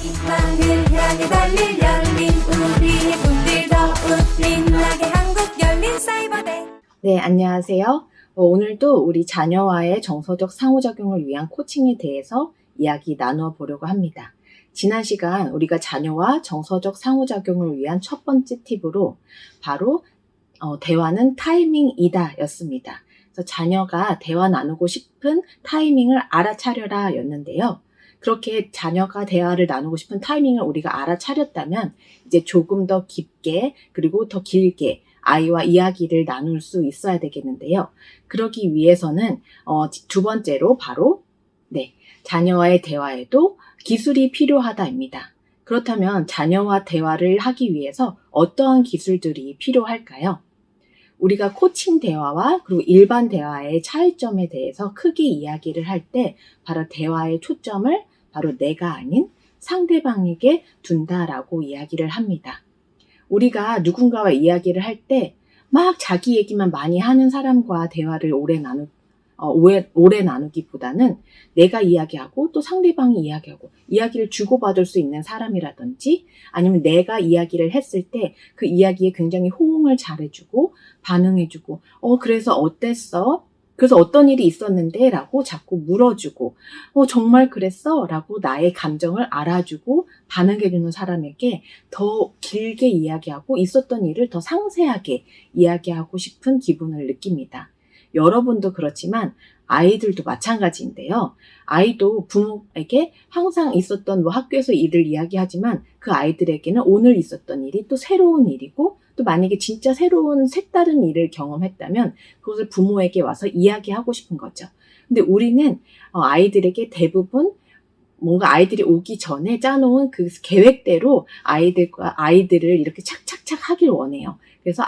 희망을 향해 달릴 열린 우리의 꿈들 더 빛나게 한국 열린 사이버대. 네, 안녕하세요. 오늘도 우리 자녀와의 정서적 상호작용을 위한 코칭에 대해서 이야기 나누어 보려고 합니다. 지난 시간 우리가 자녀와 정서적 상호작용을 위한 첫 번째 팁으로 바로 대화는 타이밍이다 였습니다. 그래서 자녀가 대화 나누고 싶은 타이밍을 알아차려라 였는데요. 그렇게 자녀가 대화를 나누고 싶은 타이밍을 우리가 알아차렸다면 이제 조금 더 깊게 그리고 더 길게 아이와 이야기를 나눌 수 있어야 되겠는데요. 그러기 위해서는 두 번째로 바로 자녀와의 대화에도 기술이 필요하다입니다. 그렇다면 자녀와 대화를 하기 위해서 어떠한 기술들이 필요할까요? 우리가 코칭 대화와 그리고 일반 대화의 차이점에 대해서 크게 이야기를 할 때 바로 대화의 초점을 바로 내가 아닌 상대방에게 둔다라고 이야기를 합니다. 우리가 누군가와 이야기를 할 때 막 자기 얘기만 많이 하는 사람과 대화를 오래 나누기보다는 내가 이야기하고 또 상대방이 이야기하고 이야기를 주고받을 수 있는 사람이라든지 아니면 내가 이야기를 했을 때 그 이야기에 굉장히 호응을 잘해주고 반응해주고 그래서 어땠어? 그래서 어떤 일이 있었는데? 라고 자꾸 물어주고 정말 그랬어? 라고 나의 감정을 알아주고 반응해주는 사람에게 더 길게 이야기하고 있었던 일을 더 상세하게 이야기하고 싶은 기분을 느낍니다. 여러분도 그렇지만 아이들도 마찬가지인데요. 아이도 부모에게 항상 있었던 학교에서 일을 이야기하지만 그 아이들에게는 오늘 있었던 일이 또 새로운 일이고 또 만약에 진짜 새로운 색다른 일을 경험했다면 그것을 부모에게 와서 이야기하고 싶은 거죠. 근데 우리는 아이들에게 대부분 뭔가 아이들이 오기 전에 짜놓은 그 계획대로 아이들을 이렇게 착착착 하길 원해요. 그래서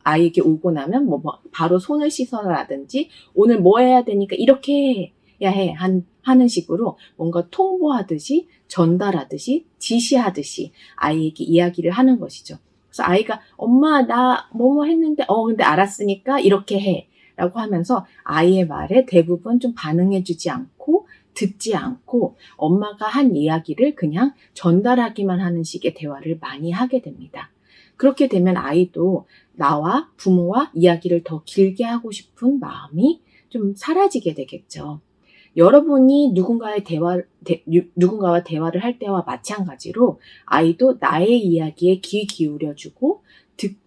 아이에게 오고 나면 바로 손을 씻어라든지 오늘 뭐 해야 되니까 이렇게 해야 해 하는 식으로 뭔가 통보하듯이 전달하듯이 지시하듯이 아이에게 이야기를 하는 것이죠. 그래서 아이가 엄마 나 뭐뭐 했는데 근데 알았으니까 이렇게 해 라고 하면서 아이의 말에 대부분 좀 반응해주지 않고 듣지 않고 엄마가 한 이야기를 그냥 전달하기만 하는 식의 대화를 많이 하게 됩니다. 그렇게 되면 아이도 나와 부모와 이야기를 더 길게 하고 싶은 마음이 좀 사라지게 되겠죠. 여러분이 누군가와 대화를 할 때와 마찬가지로 아이도 나의 이야기에 귀 기울여주고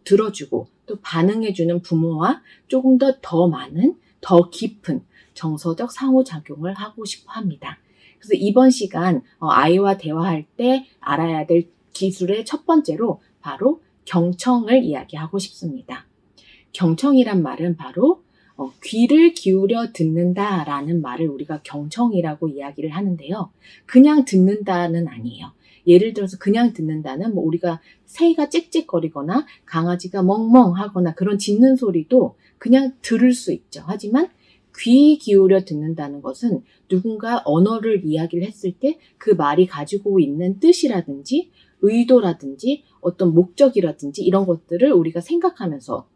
들어주고 또 반응해주는 부모와 조금 더 많은 더 깊은 정서적 상호작용을 하고 싶어 합니다. 그래서 이번 시간 아이와 대화할 때 알아야 될 기술의 첫 번째로 바로 경청을 이야기하고 싶습니다. 경청이란 말은 바로 귀를 기울여 듣는다라는 말을 우리가 경청이라고 이야기를 하는데요. 그냥 듣는다는 아니에요. 예를 들어서 그냥 듣는다는 우리가 새가 짹짹거리거나 강아지가 멍멍하거나 그런 짖는 소리도 그냥 들을 수 있죠. 하지만 귀 기울여 듣는다는 것은 누군가 언어를 이야기를 했을 때 그 말이 가지고 있는 뜻이라든지 의도라든지 어떤 목적이라든지 이런 것들을 우리가 생각하면서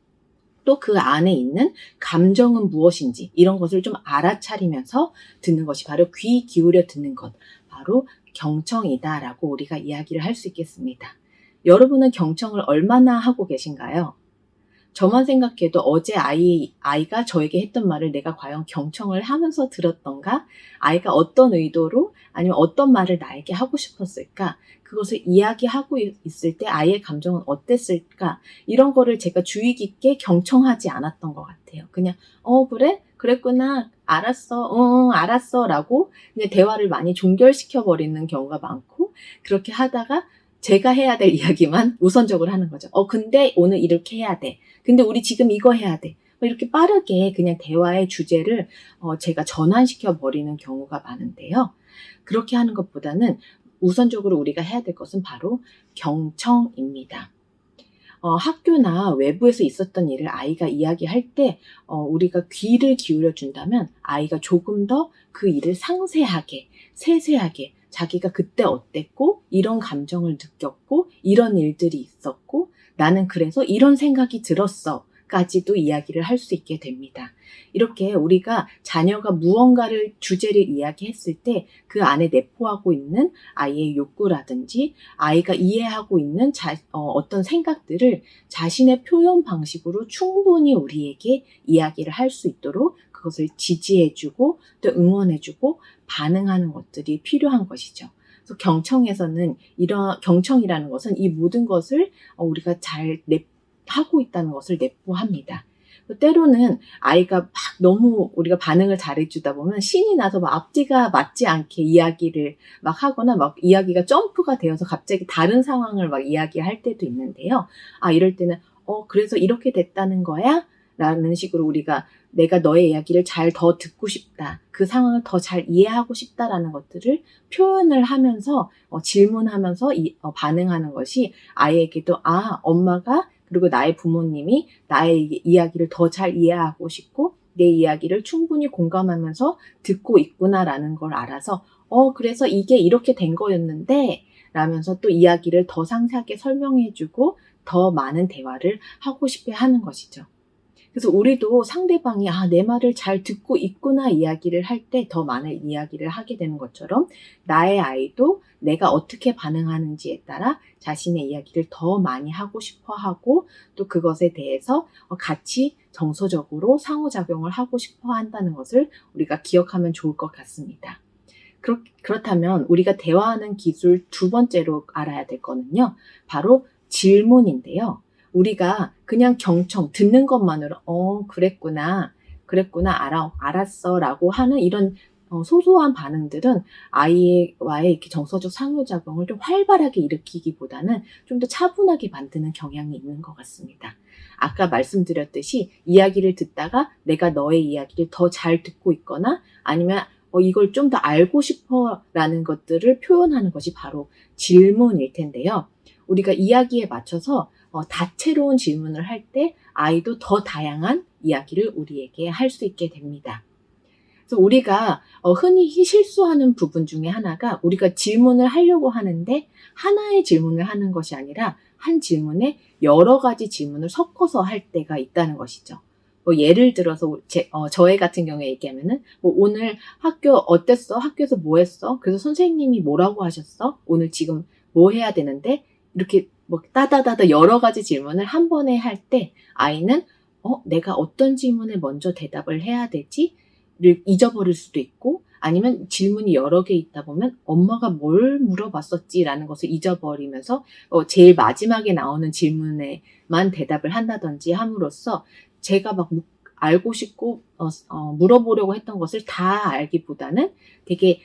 또 그 안에 있는 감정은 무엇인지 이런 것을 좀 알아차리면서 듣는 것이 바로 귀 기울여 듣는 것, 바로 경청이다라고 우리가 이야기를 할 수 있겠습니다. 여러분은 경청을 얼마나 하고 계신가요? 저만 생각해도 어제 아이가 저에게 했던 말을 내가 과연 경청을 하면서 들었던가? 아이가 어떤 의도로 아니면 어떤 말을 나에게 하고 싶었을까? 그것을 이야기하고 있을 때 아이의 감정은 어땠을까? 이런 거를 제가 주의 깊게 경청하지 않았던 것 같아요. 그냥 그래? 그랬구나. 알았어. 알았어. 라고 그냥 대화를 많이 종결시켜버리는 경우가 많고 그렇게 하다가 제가 해야 될 이야기만 우선적으로 하는 거죠. 근데 오늘 이렇게 해야 돼. 근데 우리 지금 이거 해야 돼. 이렇게 빠르게 그냥 대화의 주제를 제가 전환시켜 버리는 경우가 많은데요. 그렇게 하는 것보다는 우선적으로 우리가 해야 될 것은 바로 경청입니다. 학교나 외부에서 있었던 일을 아이가 이야기할 때 우리가 귀를 기울여 준다면 아이가 조금 더 그 일을 상세하게, 세세하게 자기가 그때 어땠고 이런 감정을 느꼈고 이런 일들이 있었고 나는 그래서 이런 생각이 들었어. 까지도 이야기를 할 수 있게 됩니다. 이렇게 우리가 자녀가 무언가를 주제를 이야기했을 때 그 안에 내포하고 있는 아이의 욕구라든지 아이가 이해하고 있는 어떤 생각들을 자신의 표현 방식으로 충분히 우리에게 이야기를 할 수 있도록 그것을 지지해주고 또 응원해주고 반응하는 것들이 필요한 것이죠. 그래서 경청이라는 것은 이 모든 것을 우리가 잘 하고 있다는 것을 내포합니다. 때로는 아이가 막 너무 우리가 반응을 잘해주다 보면 신이 나서 막 앞뒤가 맞지 않게 이야기를 막 하거나 막 이야기가 점프가 되어서 갑자기 다른 상황을 막 이야기할 때도 있는데요. 이럴 때는 그래서 이렇게 됐다는 거야? 라는 식으로 우리가 내가 너의 이야기를 잘 더 듣고 싶다. 그 상황을 더 잘 이해하고 싶다라는 것들을 표현을 하면서 질문하면서 반응하는 것이 아이에게도 엄마가 그리고 나의 부모님이 나의 이야기를 더 잘 이해하고 싶고 내 이야기를 충분히 공감하면서 듣고 있구나라는 걸 알아서 그래서 이게 이렇게 된 거였는데 라면서 또 이야기를 더 상세하게 설명해주고 더 많은 대화를 하고 싶어 하는 것이죠. 그래서 우리도 상대방이 내 말을 잘 듣고 있구나 이야기를 할 때 더 많은 이야기를 하게 되는 것처럼 나의 아이도 내가 어떻게 반응하는지에 따라 자신의 이야기를 더 많이 하고 싶어 하고 또 그것에 대해서 같이 정서적으로 상호작용을 하고 싶어 한다는 것을 우리가 기억하면 좋을 것 같습니다. 그렇다면 우리가 대화하는 기술 두 번째로 알아야 될 거는요. 바로 질문인데요. 우리가 그냥 듣는 것만으로 그랬구나 알았어 라고 하는 이런 소소한 반응들은 아이와의 이렇게 정서적 상호작용을 좀 활발하게 일으키기보다는 좀 더 차분하게 만드는 경향이 있는 것 같습니다. 아까 말씀드렸듯이 이야기를 듣다가 내가 너의 이야기를 더 잘 듣고 있거나 아니면 이걸 좀 더 알고 싶어 라는 것들을 표현하는 것이 바로 질문일 텐데요. 우리가 이야기에 맞춰서 다채로운 질문을 할 때 아이도 더 다양한 이야기를 우리에게 할 수 있게 됩니다. 그래서 우리가 흔히 실수하는 부분 중에 하나가 우리가 질문을 하려고 하는데 하나의 질문을 하는 것이 아니라 한 질문에 여러 가지 질문을 섞어서 할 때가 있다는 것이죠. 예를 들어서 저희 같은 경우에 얘기하면은 오늘 학교 어땠어? 학교에서 뭐 했어? 그래서 선생님이 뭐라고 하셨어? 오늘 지금 뭐 해야 되는데? 이렇게 따다다다 여러 가지 질문을 한 번에 할 때 아이는 내가 어떤 질문에 먼저 대답을 해야 될지를 잊어버릴 수도 있고 아니면 질문이 여러 개 있다 보면 엄마가 뭘 물어봤었지라는 것을 잊어버리면서 제일 마지막에 나오는 질문에만 대답을 한다든지 함으로써 제가 막 알고 싶고 물어보려고 했던 것을 다 알기보다는 되게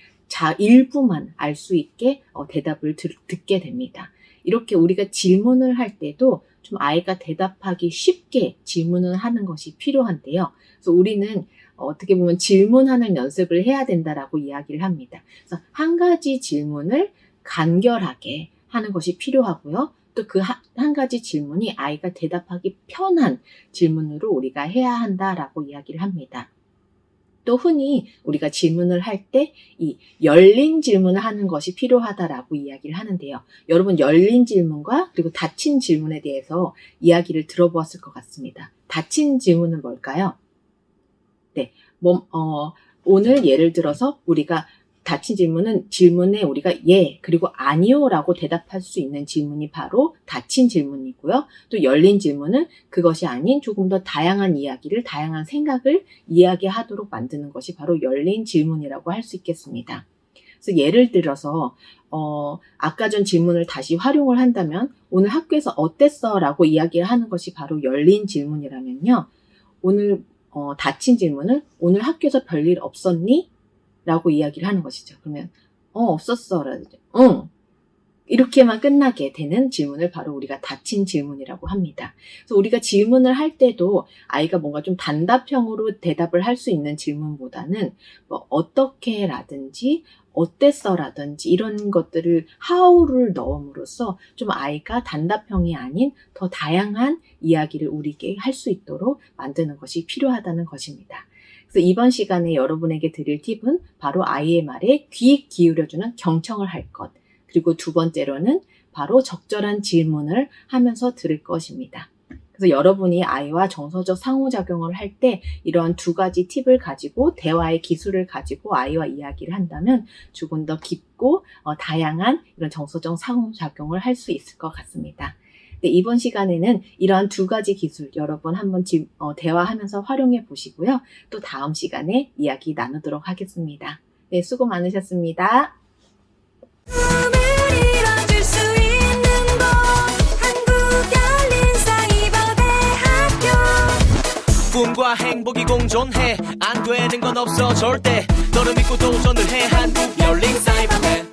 일부만 알 수 있게 대답을 듣게 됩니다. 이렇게 우리가 질문을 할 때도 좀 아이가 대답하기 쉽게 질문을 하는 것이 필요한데요. 그래서 우리는 어떻게 보면 질문하는 연습을 해야 된다라고 이야기를 합니다. 그래서 한 가지 질문을 간결하게 하는 것이 필요하고요. 또 그 한 가지 질문이 아이가 대답하기 편한 질문으로 우리가 해야 한다라고 이야기를 합니다. 또 흔히 우리가 질문을 할 때 이 열린 질문을 하는 것이 필요하다라고 이야기를 하는데요. 여러분 열린 질문과 그리고 닫힌 질문에 대해서 이야기를 들어보았을 것 같습니다. 닫힌 질문은 뭘까요? 네, 오늘 예를 들어서 우리가 닫힌 질문에 우리가 예, 그리고 아니요 라고 대답할 수 있는 질문이 바로 닫힌 질문이고요. 또 열린 질문은 그것이 아닌 조금 더 다양한 이야기를, 다양한 생각을 이야기하도록 만드는 것이 바로 열린 질문이라고 할 수 있겠습니다. 그래서 예를 들어서 아까 전 질문을 다시 활용을 한다면 오늘 학교에서 어땠어? 라고 이야기를 하는 것이 바로 열린 질문이라면요. 오늘 닫힌 질문을 오늘 학교에서 별일 없었니? 라고 이야기를 하는 것이죠. 그러면 없었어. 라든지 응. 이렇게만 끝나게 되는 질문을 바로 우리가 닫힌 질문이라고 합니다. 그래서 우리가 질문을 할 때도 아이가 뭔가 좀 단답형으로 대답을 할 수 있는 질문보다는 어떻게 라든지 어땠어 라든지 이런 것들을 how를 넣음으로써 좀 아이가 단답형이 아닌 더 다양한 이야기를 우리에게 할 수 있도록 만드는 것이 필요하다는 것입니다. 그래서 이번 시간에 여러분에게 드릴 팁은 바로 아이의 말에 귀 기울여주는 경청을 할 것. 그리고 두 번째로는 바로 적절한 질문을 하면서 들을 것입니다. 그래서 여러분이 아이와 정서적 상호작용을 할 때 이런 두 가지 팁을 가지고 대화의 기술을 가지고 아이와 이야기를 한다면 조금 더 깊고 다양한 이런 정서적 상호작용을 할 수 있을 것 같습니다. 네, 이번 시간에는 이러한 두 가지 기술 여러분 한번 대화하면서 활용해 보시고요. 또 다음 시간에 이야기 나누도록 하겠습니다. 네, 수고 많으셨습니다. 꿈을 이뤄줄 수 있는 곳 한국열린사이버대학교 꿈과 행복이 공존해 안 되는 건 없어 절대 너를 믿고 도전을 해 한국열린사이버대